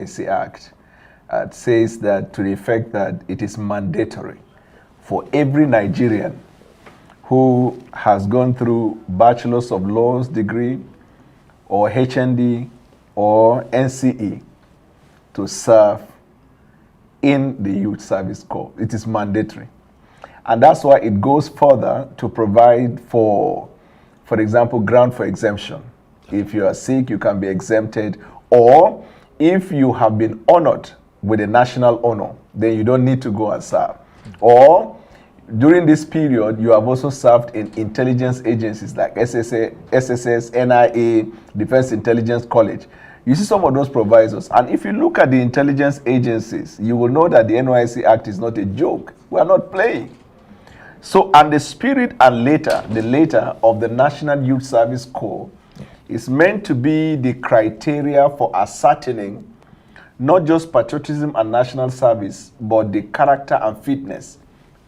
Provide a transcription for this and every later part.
NYSC Act says that to the effect that it is mandatory for every Nigerian who has gone through Bachelor's of Laws degree or HND or NCE to serve in the Youth Service Corps. It is mandatory. And that's why it goes further to provide for example, ground for exemption. If you are sick, you can be exempted. Or if you have been honored with a national honor, then you don't need to go and serve. Or during this period, you have also served in intelligence agencies like SSS, NIA, Defense Intelligence College. You see some of those provisos. And if you look at the intelligence agencies, you will know that the NYSC Act is not a joke. We are not playing. So, and the spirit and the later of the National Youth Service Corps is meant to be the criteria for ascertaining not just patriotism and national service, but the character and fitness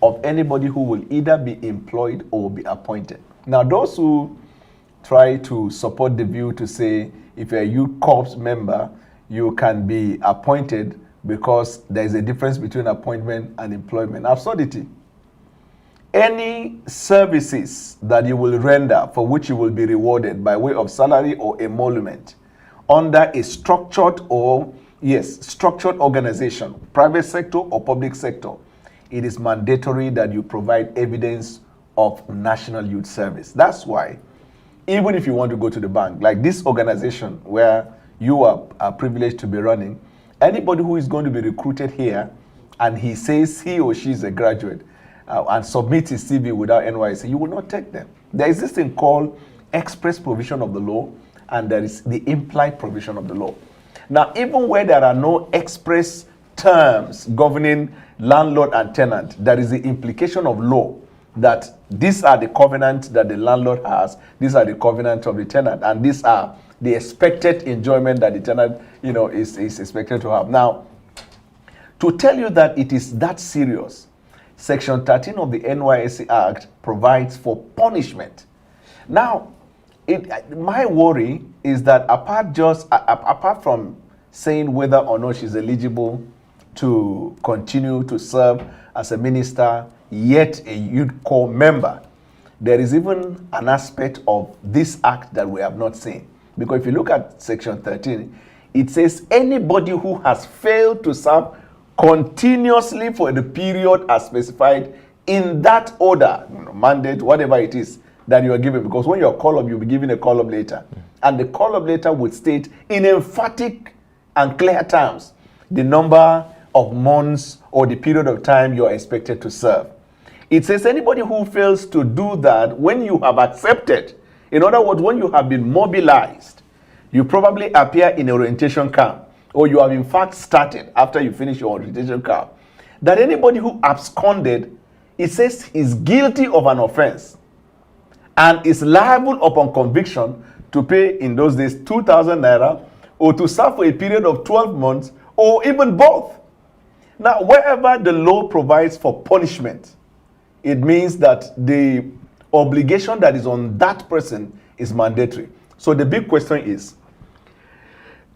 of anybody who will either be employed or be appointed. Now, those who try to support the view to say, if you're a youth corps member, you can be appointed because there is a difference between appointment and employment. Absurdity. Any services that you will render for which you will be rewarded by way of salary or emolument under a structured organization, private sector or public sector, it is mandatory that you provide evidence of national youth service. That's why, even if you want to go to the bank, like this organization where you are privileged to be running, anybody who is going to be recruited here and he says he or she is a graduate and submits his CV without NYSC, you will not take them. There is this thing called express provision of the law, and there is the implied provision of the law. Now, even where there are no express terms governing landlord and tenant, there is the implication of law that these are the covenants that the landlord has, these are the covenants of the tenant, and these are the expected enjoyment that the tenant, is expected to have. Now, to tell you that it is that serious, Section 13 of the NYSC Act provides for punishment. Now, my worry is that apart from saying whether or not she's eligible to continue to serve as a minister, yet a youth corps member, there is even an aspect of this act that we have not seen. Because if you look at Section 13, it says anybody who has failed to serve continuously for the period as specified in that order, mandate, whatever it is that you are given. Because when you're called up, you'll be given a call-up letter. And the call-up letter would state in emphatic and clear terms the number of months or the period of time you are expected to serve. It says anybody who fails to do that when you have accepted, in other words, when you have been mobilized, you probably appear in orientation camp, or you have in fact started after you finish your orientation camp, that anybody who absconded, it says is guilty of an offense and is liable upon conviction to pay in those days 2,000 naira or to serve for a period of 12 months or even both. Now, wherever the law provides for punishment, it means that the obligation that is on that person is mandatory. So the big question is,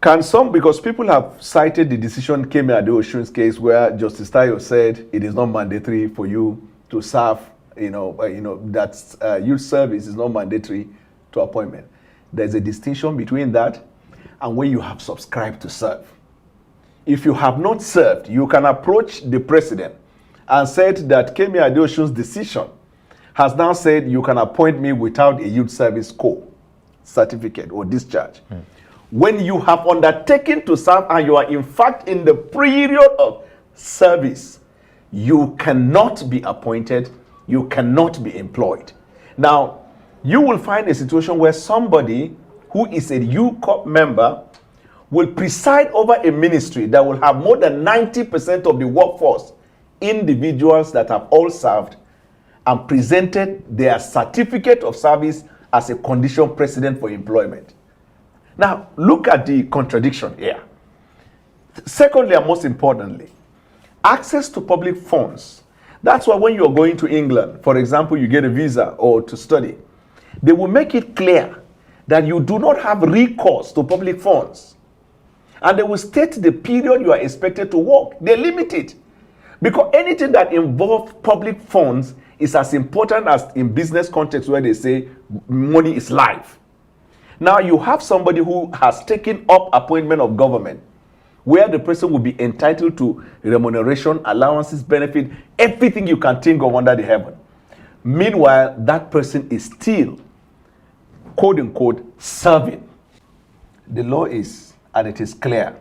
because people have cited the decision Kemi Adeosun's case where Justice Tayo said it is not mandatory for you to serve, that youth service is not mandatory to appointment. There's a distinction between that and when you have subscribed to serve. If you have not served, you can approach the president and said that Kemi Adeosun's decision has now said you can appoint me without a youth service corps certificate or discharge. When you have undertaken to serve and you are in fact in the period of service, you cannot be appointed, you cannot be employed. Now, you will find a situation where somebody who is a youth corps member will preside over a ministry that will have more than 90% of the workforce, individuals that have all served and presented their certificate of service as a condition precedent for employment. Now, look at the contradiction here. Secondly, and most importantly, access to public funds. That's why when you're going to England, for example, you get a visa or to study, they will make it clear that you do not have recourse to public funds. And they will state the period you are expected to work. They limit it. Because anything that involves public funds is as important as in business context where they say money is life. Now you have somebody who has taken up appointment of government where the person will be entitled to remuneration, allowances, benefit, everything you can think of under the heaven. Meanwhile, that person is still, quote unquote, serving. The law is, and it is clear,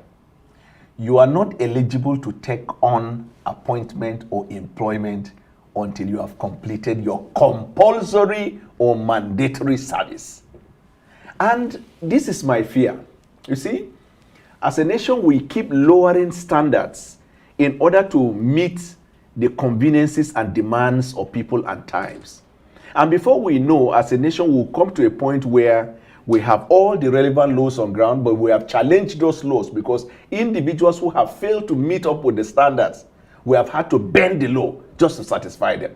you are not eligible to take on appointment or employment until you have completed your compulsory or mandatory service. And this is my fear. You see, as a nation, we keep lowering standards in order to meet the conveniences and demands of people and times. And before we know, as a nation, we'll come to a point where we have all the relevant laws on ground, but we have challenged those laws because individuals who have failed to meet up with the standards, we have had to bend the law just to satisfy them.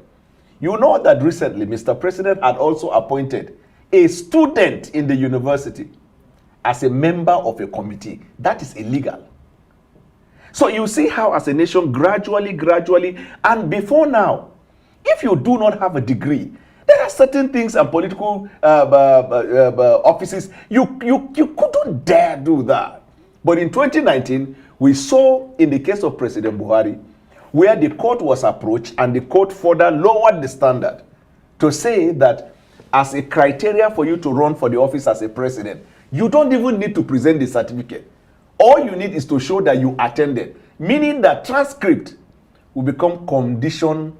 You know that recently, Mr. President had also appointed a student in the university as a member of a committee. That is illegal. So you see how as a nation, gradually, and before now, if you do not have a degree, there are certain things and political offices, you couldn't dare do that. But in 2019, we saw in the case of President Buhari, where the court was approached and the court further lowered the standard to say that as a criteria for you to run for the office as a president, you don't even need to present the certificate. All you need is to show that you attended, meaning that transcript will become condition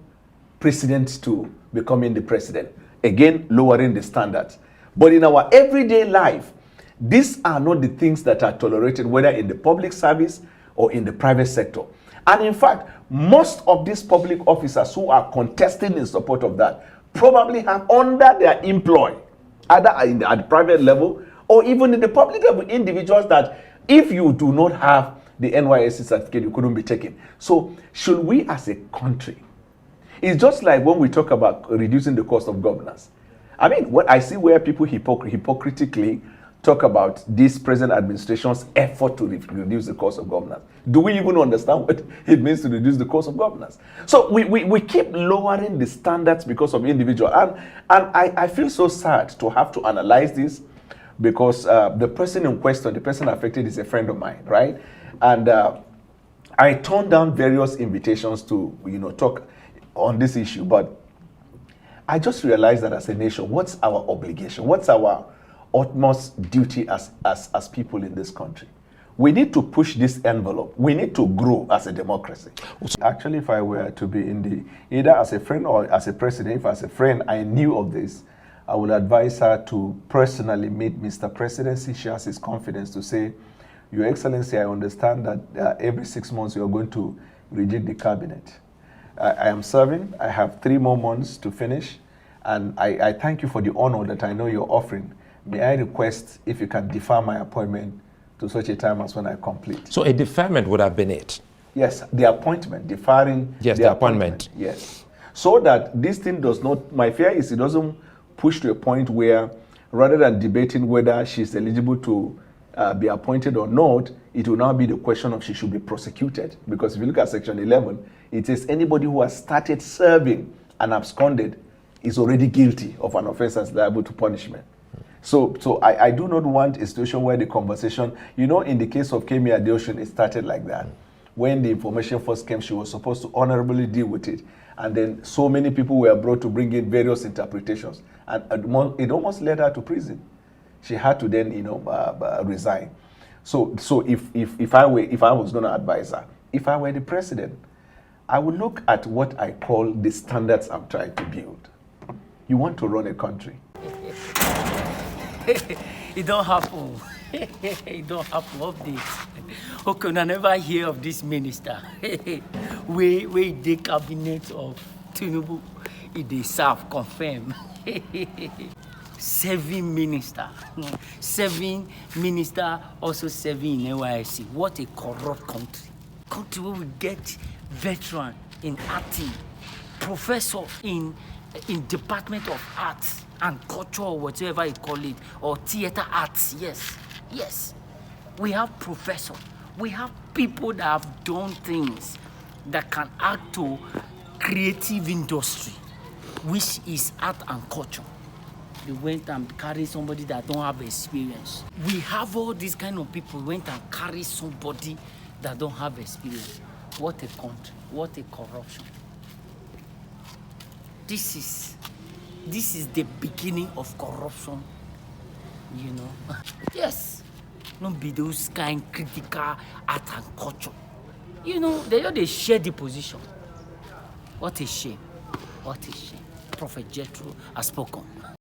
precedent to becoming the president. Again, lowering the standards. But in our everyday life, these are not the things that are tolerated, whether in the public service or in the private sector. And in fact, most of these public officers who are contesting in support of that probably have under their employ, either at the private level or even in the public level, individuals that if you do not have the NYSC certificate, you couldn't be taken. So should we as a country, it's just like when we talk about reducing the cost of governance. I mean, what I see where people hypocritically talk about this present administration's effort to reduce the cost of governance. Do we even understand what it means to reduce the cost of governance? So we keep lowering the standards because of individual. And I feel so sad to have to analyze this because the person in question, the person affected is a friend of mine, right? And I turned down various invitations to, talk on this issue. But I just realized that as a nation, what's our obligation? What's our utmost duty as people in this country? We need to push this envelope. We need to grow as a democracy. Actually, if I were to be in the, either as a friend or as a president, if as a friend I knew of this, I would advise her to personally meet Mr. President. She has his confidence to say, Your Excellency, I understand that every 6 months you are going to reject the cabinet. I am serving. I have 3 more months to finish. And I thank you for the honor that I know you're offering. May I request if you can defer my appointment to such a time as when I complete. So a deferment would have been it? Yes, the appointment, deferring the appointment. Yes. So that this thing does not, my fear is it doesn't push to a point where rather than debating whether she's eligible to be appointed or not, it will now be the question of she should be prosecuted. Because if you look at Section 11, it says anybody who has started serving and absconded is already guilty of an offense that's liable to punishment. So I do not want a situation where the conversation, in the case of Kemi Adeosun, it started like that. When the information first came, she was supposed to honorably deal with it. And then so many people were brought to bring in various interpretations. And it almost led her to prison. She had to then, resign. So if I was going to advise her, if I were the president, I would look at what I call the standards I'm trying to build. You want to run a country. It don't happen. It don't happen. Update. Okay, I never hear of this minister. we the cabinet of Tinubu. They serve confirm. 7 minister. 7 minister also serving in NYSC. What a corrupt country. Country where we get veteran in acting, professor in Department of Arts and Culture, or whatever you call it, or theater arts. Yes. We have professor We have people that have done things that can add to creative industry, which is art and culture. They went and carry somebody that don't have experience. We have all these kind of people went and carry somebody that don't have experience. What a country, what a corruption. This is the beginning of corruption, you know. Yes, not be those kind critical art and culture. You know, they share the position. What a shame, what a shame. Prophet Jethro has spoken.